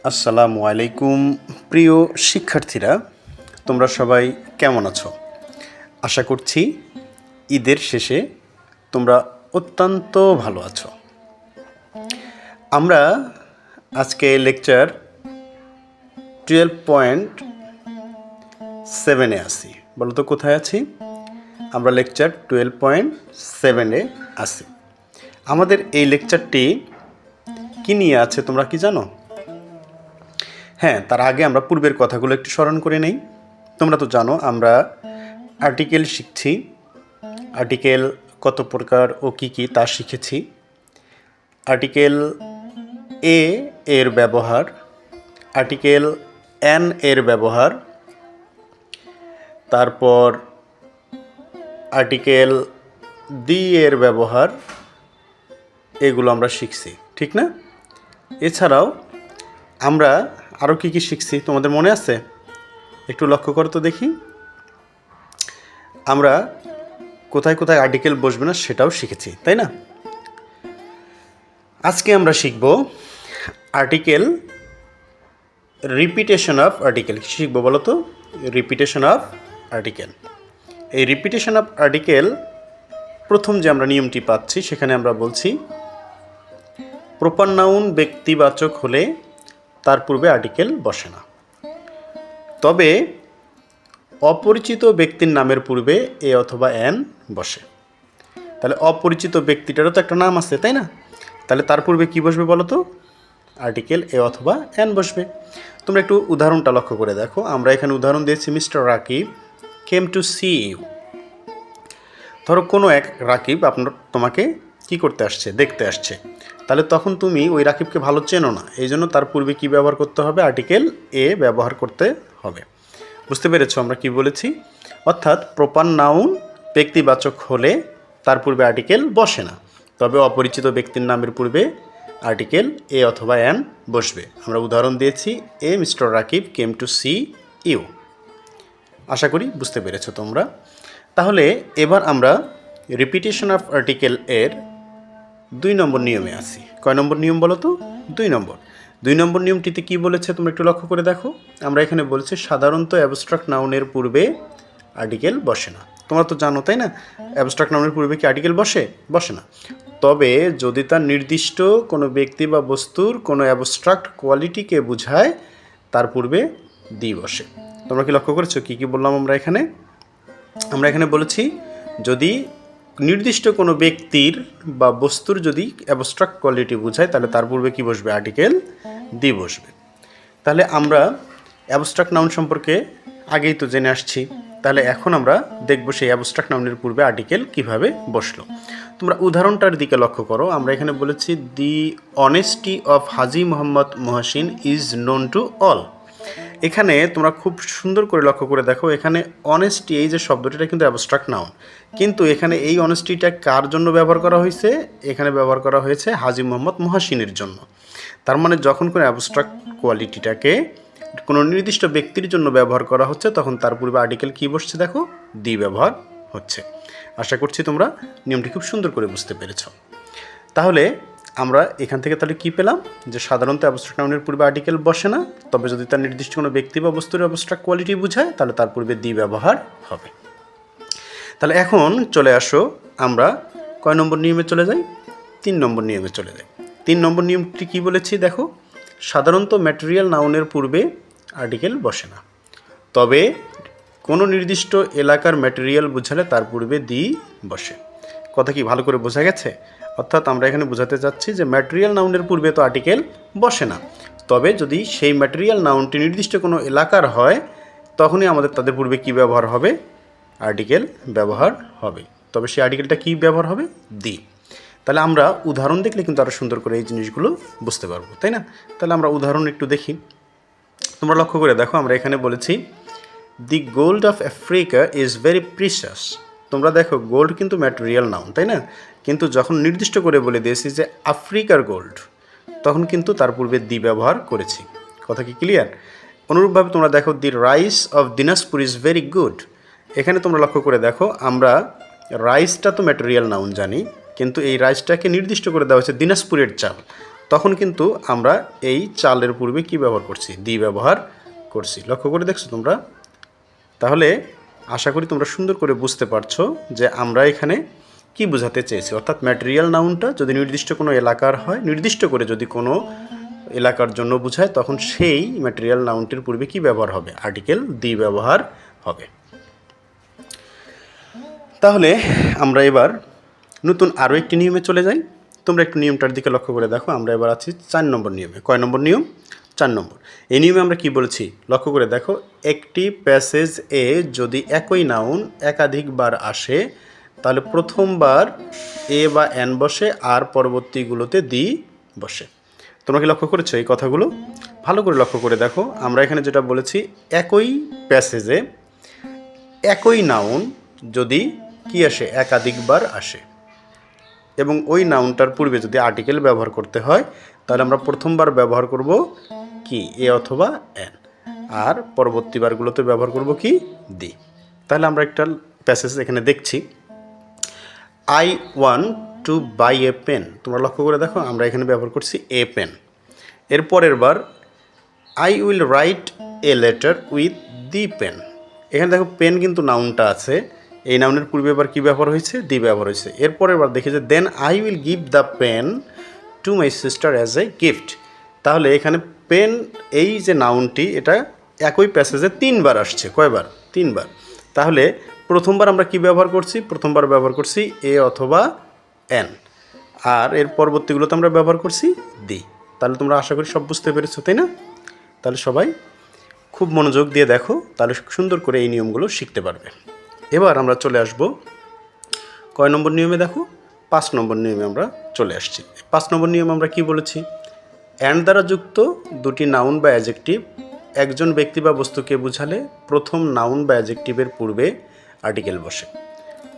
আসসালামু আলাইকুম প্রিয় শিক্ষার্থীরা, তোমরা সবাই কেমন আছো? আশা করছি ঈদের শেষে তোমরা অত্যন্ত ভালো আছো। আমরা আজকে লেকচার 12.7-এ আছি। বলো তো কোথায় আছি? আমরা লেকচার 12.7-এ আছি। আমাদের এই লেকচারটি কী নিয়ে আছে তোমরা কি জানো? হ্যাঁ, তার আগে আমরা পূর্বের কথাগুলো একটু স্মরণ করে নেই। তোমরা তো জানো আমরা আর্টিকেল শিখছি। আর্টিকেল কত প্রকার ও কী কী তা শিখেছি। আর্টিকেল এ এর ব্যবহার, আর্টিকেল এন এর ব্যবহার, তারপর আর্টিকেল দি এর ব্যবহার, এগুলো আমরা শিখছি, ঠিক না? এছাড়াও আমরা আরও কী কী শিখছি তোমাদের মনে আছে? একটু লক্ষ্য করো তো দেখি। আমরা কোথায় কোথায় আর্টিকেল বসবে না সেটাও শিখেছি, তাই না? আজকে আমরা শিখব আর্টিকেল রিপিটেশন অফ আর্টিকেল। কী শিখব বলো তো? Repetition of article. এই রিপিটেশন অফ আর্টিকেল প্রথম যে আমরা নিয়মটি পাচ্ছি সেখানে আমরা বলছি প্রপার নাউন ব্যক্তিবাচক হলে তার পূর্বে আর্টিকেল বসে না, তবে অপরিচিত ব্যক্তির নামের পূর্বে এ অথবা এন বসে। তাহলে অপরিচিত ব্যক্তিটারও তো একটা নাম আছে, তাই না? তাহলে তার পূর্বে কী বসবে বলো তো? আর্টিকেল এ অথবা এন বসবে। তোমরা একটু উদাহরণটা লক্ষ্য করে দেখো। আমরা এখানে উদাহরণ দিয়েছি mister Rakib came to see you. ধরো কোনো এক রাকিব তোমাকে কি করতে আসছে? দেখতে আসছে। তাহলে তখন তুমি ওই রাকিবকে ভালো চেনো না, এই জন্য তার পূর্বে কী ব্যবহার করতে হবে? আর্টিকেল এ ব্যবহার করতে হবে। বুঝতে পেরেছো আমরা কি বলেছি? অর্থাৎ প্রপার নাউন ব্যক্তিবাচক হলে তার পূর্বে আর্টিকেল বসে না, তবে অপরিচিত ব্যক্তির নামের পূর্বে আর্টিকেল এ অথবা এন বসবে। আমরা উদাহরণ দিয়েছি এ mister Rakib came to see you. আশা করি বুঝতে পেরেছো তোমরা। তাহলে এবার আমরা রিপিটেশন অফ আর্টিকেল এর 2 নম্বর নিয়মে আসি। কয় নম্বর নিয়ম বলো তো? 2 নম্বর। 2 নম্বর নিয়মটিতে কি বলেছে তোমরা একটু লক্ষ্য করে দেখো। আমরা এখানে বলছি সাধারণত অ্যাবস্ট্রাক্ট নাউনের পূর্বে আর্টিকেল বসে না। তোমরা তো জানো, তাই না? অ্যাবস্ট্রাক্ট নাউনের পূর্বে কি আর্টিকেল বসে? বসে না। তবে যদি তার নির্দিষ্ট কোনো ব্যক্তি বা বস্তুর কোনো অ্যাবস্ট্রাক্ট কোয়ালিটিকে বোঝায় তার পূর্বে দি বসে। তোমরা কি লক্ষ্য করেছো কী কী বললাম আমরা এখানে? আমরা এখানে বলেছি যদি নির্দিষ্ট কোনো ব্যক্তির বা বস্তুর যদি অ্যাবস্ট্রাক্ট কোয়ালিটি বোঝায় তাহলে তার পূর্বে কী বসবে? আর্টিকেল দি বসবে। তাহলে আমরা অ্যাবস্ট্রাক্ট নাউন সম্পর্কে আগেই তো জেনে আসছি। তাহলে এখন আমরা দেখব সেই অ্যাবস্ট্রাক্ট নাউনের পূর্বে আর্টিকেল কিভাবে বসলো। তোমরা উদাহরণটার দিকে লক্ষ্য করো। আমরা এখানে বলেছি the honesty of Haji Mohammad Mohsin is known to all. এখানে তোমরা খুব সুন্দর করে লক্ষ্য করে দেখো, এখানে অনেস্টি এই যে শব্দটি এটা কিন্তু অ্যাবস্ট্রাক্ট নাউন, কিন্তু এখানে এই অনেস্টিটা কার জন্য ব্যবহার করা হয়েছে? এখানে ব্যবহার করা হয়েছে হাজি মোহাম্মদ মহসিনের জন্য। তার মানে যখন কোনো অ্যাবস্ট্রাক্ট কোয়ালিটিটাকে কোনো নির্দিষ্ট ব্যক্তির জন্য ব্যবহার করা হচ্ছে তখন তার পূর্বে আর্টিকেল কী বসছে? দেখো, দি ব্যবহার হচ্ছে। আশা করছি তোমরা নিয়মটি খুব সুন্দর করে বুঝতে পেরেছ। তাহলে আমরা এখান থেকে তাহলে কী পেলাম? যে সাধারণত অ্যাবস্ট্রাক্ট নাউনের পূর্বে আর্টিকেল বসে না, তবে যদি তার নির্দিষ্ট কোনো ব্যক্তি বা বস্তুর অ্যাবস্ট্রাক্ট কোয়ালিটি বোঝায় তাহলে তার পূর্বে দি ব্যবহার হবে। তাহলে এখন চলে আসো আমরা কয় নম্বর নিয়মে চলে যাই? 3 নম্বর নিয়মে চলে যাই। 3 নম্বর নিয়মটি কী বলেছি দেখো, সাধারণত ম্যাটেরিয়াল নাউনের পূর্বে আর্টিকেল বসে না, তবে কোনো নির্দিষ্ট এলাকার ম্যাটেরিয়াল বোঝালে তার পূর্বে দি বসে। কথা কি ভালো করে বোঝা গেছে? অর্থাৎ আমরা এখানে বোঝাতে চাচ্ছি যে ম্যাটেরিয়াল নাউনের পূর্বে তো আর্টিকেল বসে না, তবে যদি সেই ম্যাটেরিয়াল নাউনটি নির্দিষ্ট কোনো এলাকার হয় তখনই আমাদের তাদের পূর্বে কী ব্যবহার হবে? আর্টিকেল ব্যবহার হবে। তবে সেই আর্টিকেলটা কী ব্যবহার হবে? দি। তাহলে আমরা উদাহরণ দেখলে কিন্তু আরও সুন্দর করে এই জিনিসগুলো বুঝতে পারবো, তাই না? তাহলে আমরা উদাহরণ একটু দেখি। তোমরা লক্ষ্য করে দেখো, আমরা এখানে বলেছি the gold of Africa is very precious. তোমরা দেখো গোল্ড কিন্তু ম্যাটেরিয়াল নাউন, তাই না? কিন্তু যখন নির্দিষ্ট করে বলে দিয়েছি যে আফ্রিকার গোল্ড, তখন কিন্তু তার পূর্বে দি ব্যবহার করেছি। কথা কি ক্লিয়ার? অনুরূপভাবে তোমরা দেখো the rice of Dinajpur is very good. এখানে তোমরা লক্ষ্য করে দেখো, আমরা রাইসটা তো ম্যাটেরিয়াল নাউন জানি, কিন্তু এই রাইসটাকে নির্দিষ্ট করে দেওয়া হয়েছে দিনাজপুরের চাল। তখন কিন্তু আমরা এই চালের পূর্বে কি ব্যবহার করছি, দি ব্যবহার করছি। লক্ষ্য করে দেখছো তোমরা? তাহলে আশা করি তোমরা সুন্দর করে বুঝতে পারছো যে আমরা এখানে কি বোঝাতে চেয়েছি। অর্থাৎ ম্যাটেরিয়াল নাউনটা যদি নির্দিষ্ট কোনো এলাকার হয়, নির্দিষ্ট করে যদি কোনো এলাকার জন্য বোঝায়, তখন সেই ম্যাটেরিয়াল নাউনটির পূর্বে কি ব্যবহার হবে, আর্টিকেল দি ব্যবহার হবে। তাহলে আমরা এবার নতুন আরও একটি নিয়মে চলে যাই। তোমরা একটু নিয়মটার দিকে লক্ষ্য করে দেখো। আমরা এবার আছি 4 নম্বর নিয়মে। কয় নম্বর নিয়ম? 4 নম্বর। এই নিয়মে আমরা কি বলেছি লক্ষ্য করে দেখো। একটি প্যাসেজ এ যদি একই নাউন একাধিকবার আসে, তাহলে প্রথমবার এ বা এন বসে, আর পরবর্তীগুলোতে দি বসে। তোমরা কি লক্ষ্য করেছো এই কথাগুলো? ভালো করে লক্ষ্য করে দেখো। আমরা এখানে যেটা বলেছি, একই প্যাসেজে একই নাউন যদি কি আসে, একাধিকবার আসে, এবং ওই নাউনটার পূর্বে যদি আর্টিকেল ব্যবহার করতে হয়, তাহলে আমরা প্রথমবার ব্যবহার করব কি, এ অথবা এন, আর পরবর্তীবারগুলোতে ব্যবহার করব কি, দি। তাহলে আমরা একটা প্যাসেজ এখানে দেখছি, I want to buy a pen. তোমরা লক্ষ্য করে দেখো, আমরা এখানে ব্যবহার করছি এ পেন। এর পরের বার I will write a letter with the pen. এখানে দেখো পেন কিন্তু নাউনটা আছে, এই নাউনের পূর্বে এবার কী ব্যবহার হয়েছে, দি ব্যবহার হয়েছে। এরপরের বার দেখি যে then I will give the pen to my sister as a gift. তাহলে এখানে পেন, এই যে নাউনটি, এটা একই প্যাসেজে 3 বার আসছে। কয়বার? 3 বার। তাহলে প্রথমবার আমরা কি ব্যবহার করছি, প্রথমবার ব্যবহার করছি এ অথবা এন, আর এর পরবর্তীগুলোতে আমরা ব্যবহার করছি দি। তাহলে তোমরা আশা করি সব বুঝতে পেরেছো, তাই না? তাহলে সবাই খুব মনোযোগ দিয়ে দেখো, তাহলে সুন্দর করে এই নিয়মগুলো শিখতে পারবে। এবার আমরা চলে আসব কয় নম্বর নিয়মে দেখো, 5 নম্বর নিয়মে আমরা চলে আসছি। 5 নম্বর নিয়ম আমরা কি বলেছি, অ্যান্ড দ্বারা যুক্ত দুটি নাউন বা অ্যাডজেক্টিভ একজন ব্যক্তি বা বস্তুকে বোঝালে প্রথম নাউন বা অ্যাডজেক্টিভের পূর্বে আর্টিকেল বসে।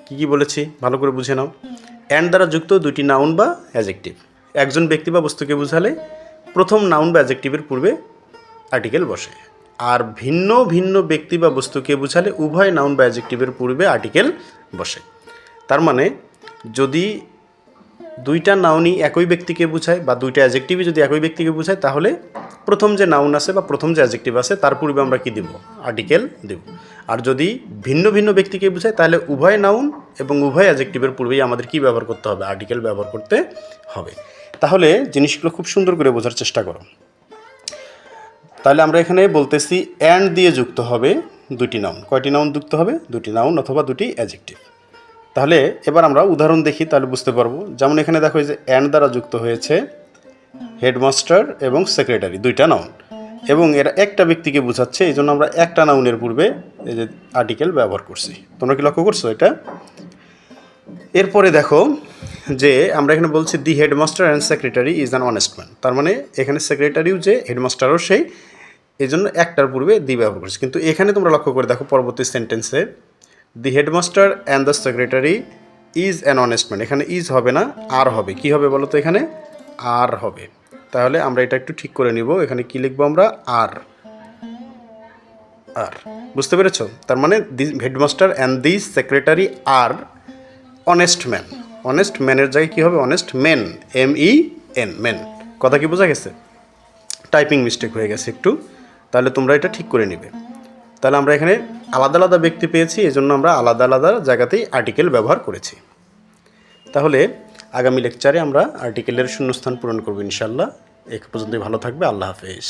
কি বলেছি ভালো করে বুঝে নাও। অ্যান্ড দ্বারা যুক্ত দুটি নাউন বা অ্যাডজেক্টিভ একজন ব্যক্তি বা বস্তুকে বোঝালে প্রথম নাউন বা অ্যাডজেক্টিভের পূর্বে আর্টিকেল বসে, আর ভিন্ন ভিন্ন ব্যক্তি বা বস্তুকে বোঝালে উভয় নাউন বা অ্যাডজেক্টিভের পূর্বে আর্টিকেল বসে। তার মানে যদি দুইটা নাউনই একই ব্যক্তিকে বোঝায় বা দুইটা অ্যাডজেক্টিভই যদি একই ব্যক্তিকে বোঝায়, তাহলে প্রথম যে নাউন আছে বা প্রথম যে অ্যাডজেক্টিভ আছে তার পূর্বে আমরা কি দেব, আর্টিকেল দেব। আর যদি ভিন্ন ভিন্ন ব্যক্তিকে বোঝায়, তাহলে উভয় নাউন এবং উভয় অ্যাডজেক্টিভের পূর্বেই আমাদের কি ব্যবহার করতে হবে, আর্টিকেল ব্যবহার করতে হবে। তাহলে জিনিসগুলো খুব সুন্দর করে বোঝার চেষ্টা করো। তাহলে আমরা এখানে বলতেছি অ্যান্ড দিয়ে যুক্ত হবে দুটি নাউন। কয়টি নাউন যুক্ত হবে? দুটি নাউন অথবা দুটি অ্যাডজেক্টিভ। তাহলে এবার আমরা উদাহরণ দেখি, তাহলে বুঝতে পারবো। যেমন এখানে দেখো যে অ্যান্ড দ্বারা যুক্ত হয়েছে হেডমাস্টার এবং সেক্রেটারি, দুইটা নাউন, এবং এরা একটা ব্যক্তিকে বোঝাচ্ছে, এই জন্য আমরা একটা নাউনের পূর্বে এই যে আর্টিকেল ব্যবহার করছি। তোমরা কি লক্ষ্য করছো এটা? এরপরে দেখো যে আমরা এখানে বলছি দি headmaster and secretary is an honest man. তার মানে এখানে সেক্রেটারিও যে, হেডমাস্টারও সেই, এই জন্য একটার পূর্বে দি ব্যবহার করছি। কিন্তু এখানে তোমরা লক্ষ্য করে দেখো পরবর্তী সেন্টেন্সে দি headmaster and the secretary is an honest man, এখানে ইজ হবে না, আর হবে। কি হবে বলো তো? এখানে আর হবে। তাহলে আমরা এটা একটু ঠিক করে নিব। এখানে কি লিখবো আমরা? আর। আর বুঝতে পেরেছো? তার মানে the headmaster and the secretary are honest man. Honest ম্যানের জায়গায় কী হবে? Honest men, MEN, men. কথা কি বোঝা গেছে? টাইপিং মিস্টেক হয়ে গেছে একটু, তাহলে তোমরা এটা ঠিক করে নিবে। তাহলে আমরা এখানে আলাদা আলাদা ব্যক্তি পেয়েছি, এই জন্য আমরা আলাদা আলাদা জায়গাতেই আর্টিকেল ব্যবহার করেছি। তাহলে আগামী লেকচারে আমরা আর্টিকেলের শূন্যস্থান পূরণ করব ইনশাল্লাহ। এই পর্যন্তই ভালো থাকবে। আল্লাহ হাফেজ।